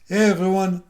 Hey everyone,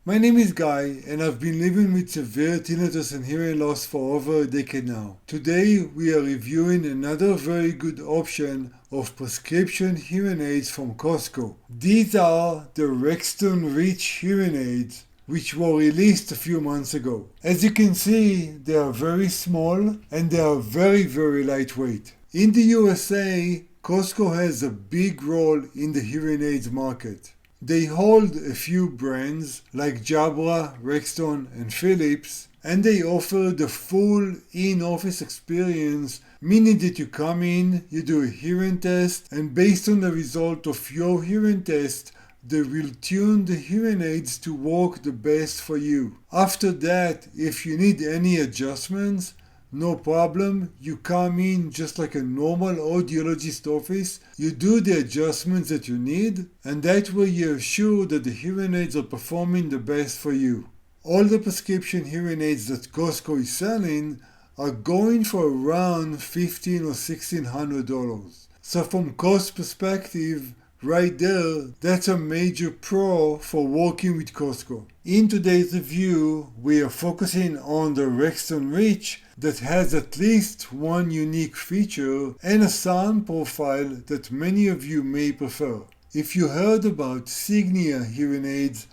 my name is Guy and I've been living with severe tinnitus and hearing loss for over a decade now. Today we are reviewing another very good option of prescription hearing aids from Costco. These are the Rexton Reach hearing aids which were released a few months ago. As you can see, they are very small and they are very lightweight. In the USA, Costco has a big role in the hearing aids market. They hold a few brands like Jabra, Rexton, and Philips, and they offer the full in-office experience, meaning that you come in, you do a hearing test, and based on the result of your hearing test, they will tune the hearing aids to work the best for you. After that, if you need any adjustments, no problem, you come in just like a normal audiologist office, you do the adjustments that you need, and that way you're sure that the hearing aids are performing the best for you. All the prescription hearing aids that Costco is selling are going for around $1,500 or $1,600. So from cost perspective, right there, that's a major pro for working with Costco. In today's review, we are focusing on the Rexton Reach that has at least one unique feature and a sound profile that many of you may prefer. If you heard about Signia hearing aids,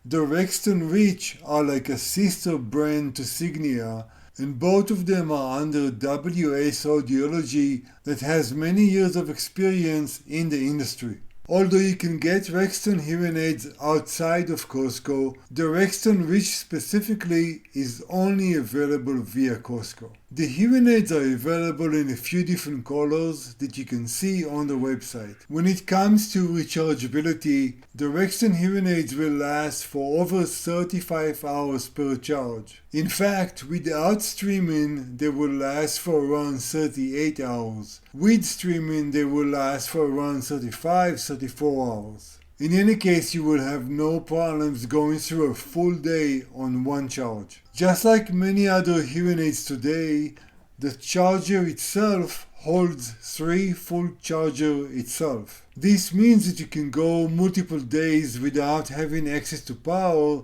the Rexton Reach are like a sister brand to Signia, and both of them are under WS Audiology that has many years of experience in the industry. Although you can get Rexton hearing aids outside of Costco, the Rexton Reach specifically is only available via Costco. The hearing aids are available in a few different colors that you can see on the website. When it comes to rechargeability, the Rexton hearing aids will last for over 35 hours per charge. In fact, without streaming, they will last for around 38 hours. With streaming, they will last for around 34 hours. In any case, you will have no problems going through a full day on one charge. Just like many other hearing aids today, the charger itself holds 3 full charger itself. This means that you can go multiple days without having access to power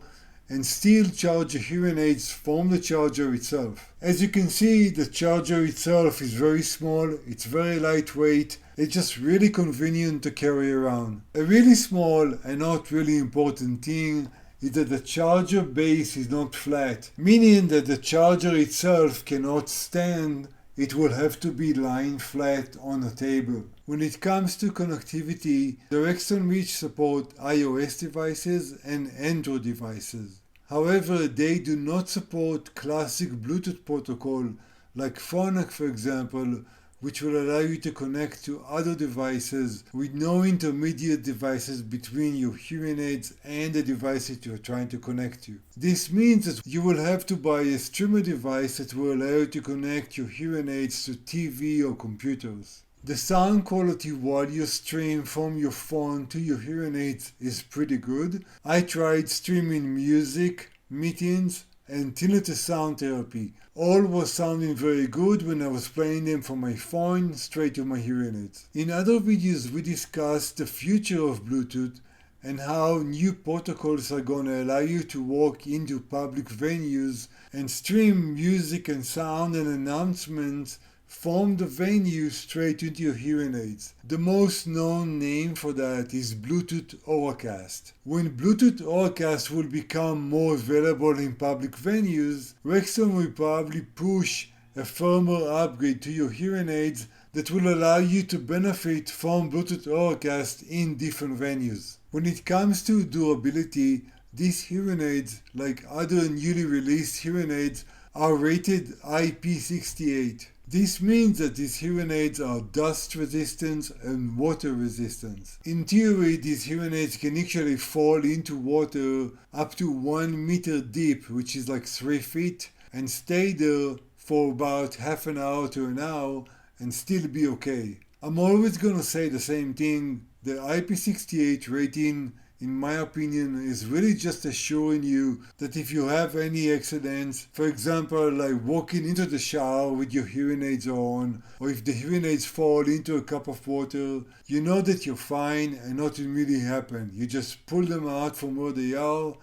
and still charge your hearing aids from the charger itself. As you can see, the charger itself is very small, it's very lightweight, it's just really convenient to carry around. A really small and not really important thing is that the charger base is not flat, meaning that the charger itself cannot stand, it will have to be lying flat on a table. When it comes to connectivity, the Rexton Reach support iOS devices and Android devices. However, they do not support classic Bluetooth protocol like Phonak for example, which will allow you to connect to other devices with no intermediate devices between your hearing aids and the device that you are trying to connect to. This means that you will have to buy a streamer device that will allow you to connect your hearing aids to TV or computers. The sound quality while you stream from your phone to your hearing aids is pretty good. I tried streaming music, meetings, and tinnitus sound therapy. All was sounding very good when I was playing them from my phone straight to my hearing aids. In other videos we discussed the future of Bluetooth and how new protocols are going to allow you to walk into public venues and stream music and sound and announcements from the venue straight into your hearing aids. The most known name for that is Bluetooth Auracast. When Bluetooth Auracast will become more available in public venues, Rexton will probably push a firmware upgrade to your hearing aids that will allow you to benefit from Bluetooth Auracast in different venues. When it comes to durability, these hearing aids, like other newly released hearing aids, are rated IP68. This means that these hearing aids are dust resistant and water resistant. In theory, these hearing aids can actually fall into water up to 1 meter deep, which is like 3 feet, and stay there for about half an hour to an hour and still be okay. I'm always gonna say the same thing, the IP68 rating in my opinion, is really just assuring you that if you have any accidents, for example, like walking into the shower with your hearing aids on, or if the hearing aids fall into a cup of water, you know that you're fine and nothing really happened. You just pull them out from where they are,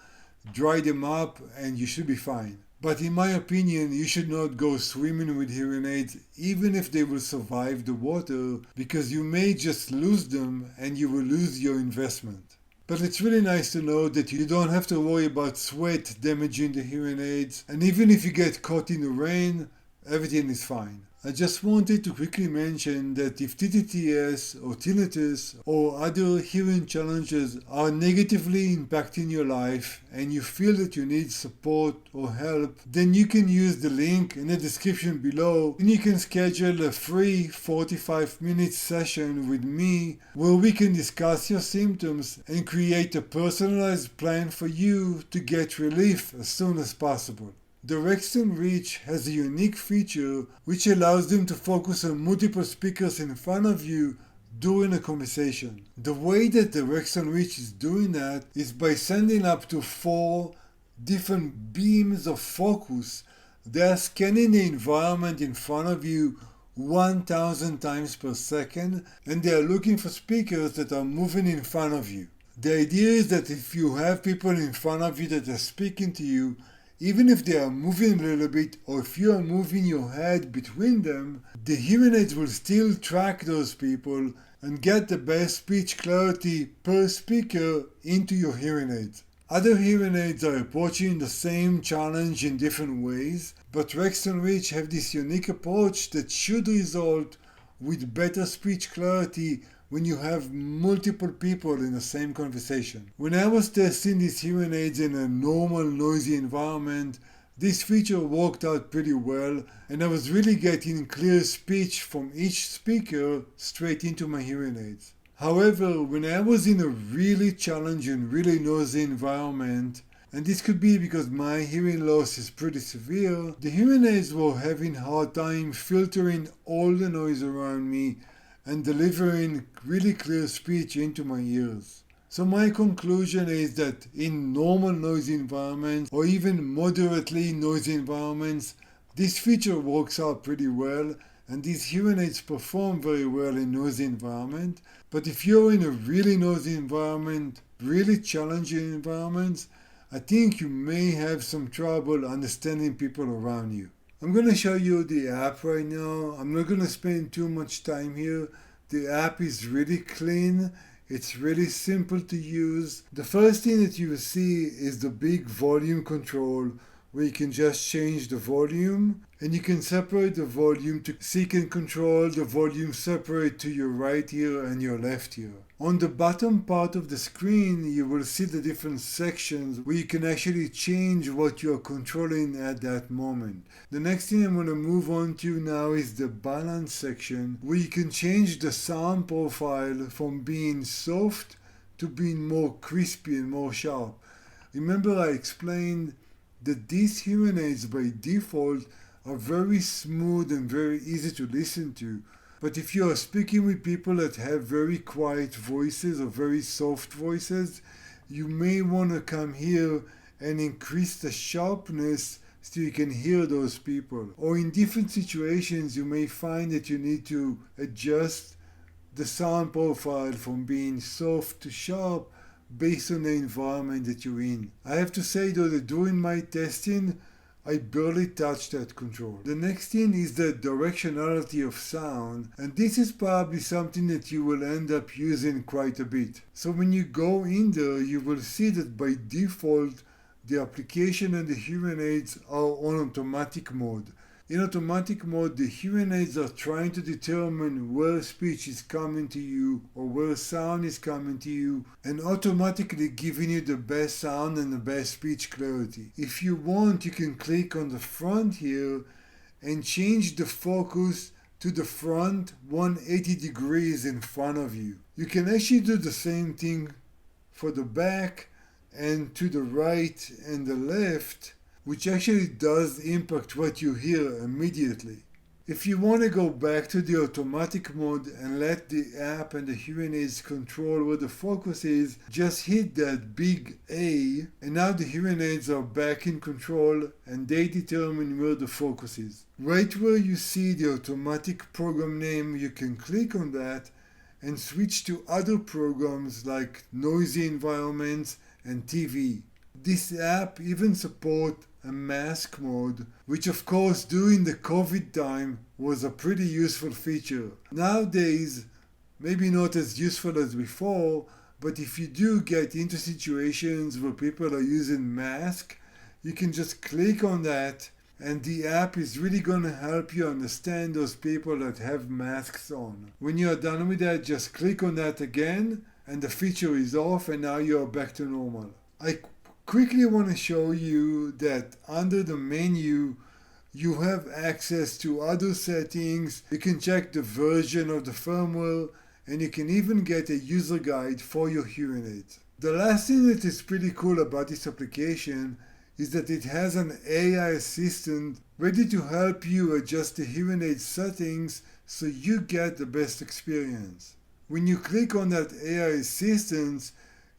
dry them up, and you should be fine. But in my opinion, you should not go swimming with hearing aids even if they will survive the water, because you may just lose them and you will lose your investment. But it's really nice to know that you don't have to worry about sweat damaging the hearing aids, and even if you get caught in the rain, everything is fine. I just wanted to quickly mention that if TTTS or tinnitus or other hearing challenges are negatively impacting your life and you feel that you need support or help, then you can use the link in the description below and you can schedule a free 45-minute session with me where we can discuss your symptoms and create a personalized plan for you to get relief as soon as possible. The Rexton Reach has a unique feature which allows them to focus on multiple speakers in front of you during a conversation. The way that the Rexton Reach is doing that is by sending up to 4 different beams of focus. They are scanning the environment in front of you 1,000 times per second, and they are looking for speakers that are moving in front of you. The idea is that if you have people in front of you that are speaking to you, even if they are moving a little bit, or if you are moving your head between them, the hearing aids will still track those people and get the best speech clarity per speaker into your hearing aids. Other hearing aids are approaching the same challenge in different ways, but Rexton Reach have this unique approach that should result with better speech clarity when you have multiple people in the same conversation. When I was testing these hearing aids in a normal noisy environment, this feature worked out pretty well, and I was really getting clear speech from each speaker straight into my hearing aids. However, when I was in a really challenging, really noisy environment, and this could be because my hearing loss is pretty severe, the hearing aids were having a hard time filtering all the noise around me and delivering really clear speech into my ears. So my conclusion is that in normal noisy environments or even moderately noisy environments, this feature works out pretty well and these hearing aids perform very well in noisy environment. But if you're in a really noisy environment, really challenging environments, I think you may have some trouble understanding people around you. I'm going to show you the app right now. I'm not going to spend too much time here. The app is really clean. It's really simple to use. The first thing that you will see is the big volume control where you can just change the volume and you can separate the volume so you can control the volume separate to your right ear and your left ear. On the bottom part of the screen, you will see the different sections where you can actually change what you are controlling at that moment. The next thing I'm going to move on to now is the balance section, where you can change the sound profile from being soft to being more crispy and more sharp. Remember I explained that these hearing aids by default are very smooth and very easy to listen to. But if you are speaking with people that have very quiet voices or very soft voices, you may want to come here and increase the sharpness so you can hear those people. Or in different situations, you may find that you need to adjust the sound profile from being soft to sharp based on the environment that you're in. I have to say though that during my testing, I barely touched that control. The next thing is the directionality of sound, and this is probably something that you will end up using quite a bit. So when you go in there, you will see that by default, the application and the hearing aids are on automatic mode. In automatic mode, the hearing aids are trying to determine where speech is coming to you or where sound is coming to you and automatically giving you the best sound and the best speech clarity. If you want, you can click on the front here and change the focus to the front 180 degrees in front of you. You can actually do the same thing for the back and to the right and the left, which actually does impact what you hear immediately. If you want to go back to the automatic mode and let the app and the hearing aids control where the focus is, just hit that big A, and now the hearing aids are back in control and they determine where the focus is. Right where you see the automatic program name, you can click on that and switch to other programs like noisy environments and TV. This app even supports a mask mode, which of course during the COVID time was a pretty useful feature. Nowadays, maybe not as useful as before, but if you do get into situations where people are using masks, you can just click on that and the app is really going to help you understand those people that have masks on. When you are done with that, just click on that again and the feature is off and now you are back to normal. I quickly want to show you that under the menu you have access to other settings. You can check the version of the firmware and you can even get a user guide for your hearing aids. The last thing that is pretty cool about this application is that it has an AI assistant ready to help you adjust the hearing aid settings so you get the best experience. When you click on that AI assistant,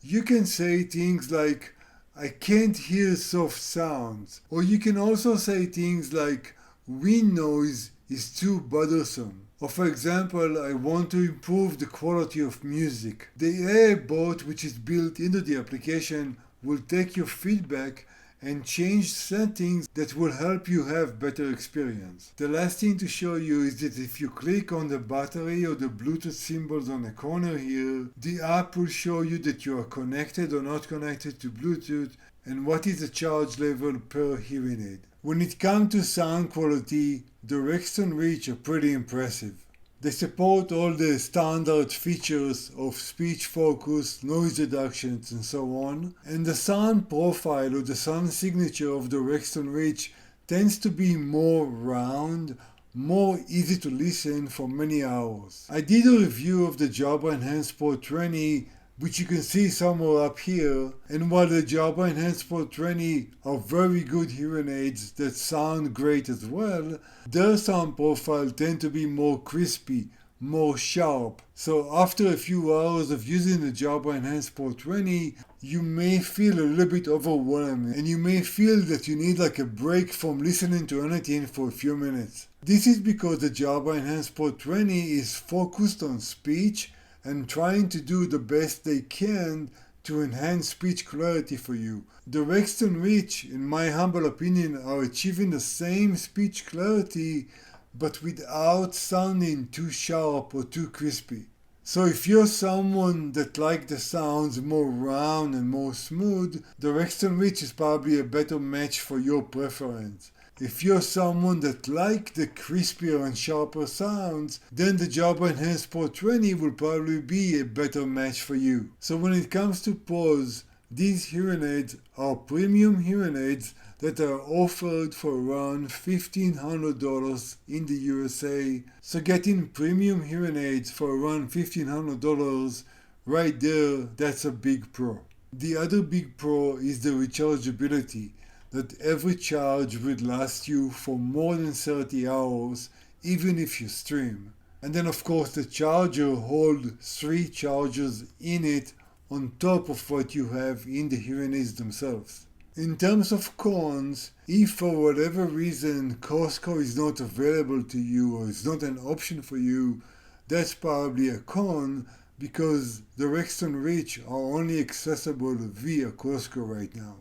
you can say things like, "I can't hear soft sounds," or you can also say things like, "wind noise is too bothersome." Or for example, "I want to improve the quality of music." The AI bot, which is built into the application, will take your feedback and change settings that will help you have better experience. The last thing to show you is that if you click on the battery or the Bluetooth symbols on the corner here, the app will show you that you are connected or not connected to Bluetooth and what is the charge level per hearing aid. When it comes to sound quality, the Rexton Reach are pretty impressive. They support all the standard features of speech focus, noise reductions and so on, and the sound profile or the sound signature of the Rexton Reach tends to be more round, more easy to listen for many hours. I did a review of the Jabra Enhance Pro 20, which you can see somewhere up here, and while the Jabra Enhance Pro 20 are very good hearing aids that sound great as well, their sound profile tend to be more crispy, more sharp. So after a few hours of using the Jabra Enhance Pro 20, you may feel a little bit overwhelmed and you may feel that you need like a break from listening to anything for a few minutes. This is because the Jabra Enhance Pro 20 is focused on speech and trying to do the best they can to enhance speech clarity for you. The Rexton Reach, in my humble opinion, are achieving the same speech clarity but without sounding too sharp or too crispy. So if you're someone that likes the sounds more round and more smooth, the Rexton Reach is probably a better match for your preference. If you're someone that likes the crispier and sharper sounds, then the Jabra Enhance Pro 20 will probably be a better match for you. So when it comes to pros, these hearing aids are premium hearing aids that are offered for around $1,500 in the USA. So getting premium hearing aids for around $1,500 right there, that's a big pro. The other big pro is the rechargeability, that every charge would last you for more than 30 hours, even if you stream. And then of course the charger holds 3 chargers in it on top of what you have in the hearing aids themselves. In terms of cons, if for whatever reason Costco is not available to you or is not an option for you, that's probably a con because the Rexton Reach are only accessible via Costco right now.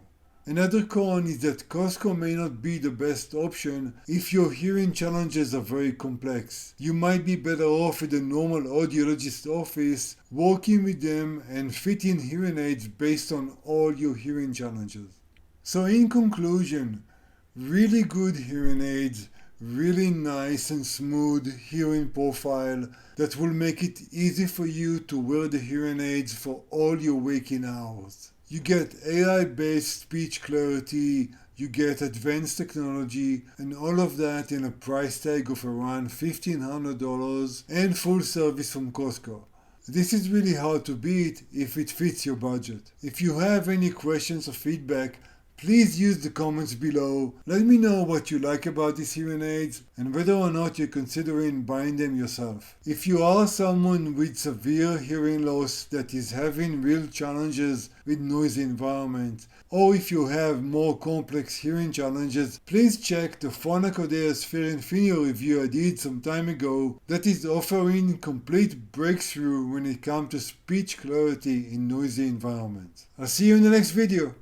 Another con is that Costco may not be the best option if your hearing challenges are very complex. You might be better off at a normal audiologist office working with them and fitting hearing aids based on all your hearing challenges. So in conclusion, really good hearing aids, really nice and smooth hearing profile that will make it easy for you to wear the hearing aids for all your waking hours. You get AI-based speech clarity, you get advanced technology, and all of that in a price tag of around $1,500 and full service from Costco. This is really hard to beat if it fits your budget. If you have any questions or feedback, Please use the comments below. Let me know what you like about these hearing aids and whether or not you're considering buying them yourself. If you are someone with severe hearing loss that is having real challenges with noisy environments, or if you have more complex hearing challenges, please check the Phonacodea's Fair and Finio review I did some time ago that is offering complete breakthrough when it comes to speech clarity in noisy environments. I'll see you in the next video.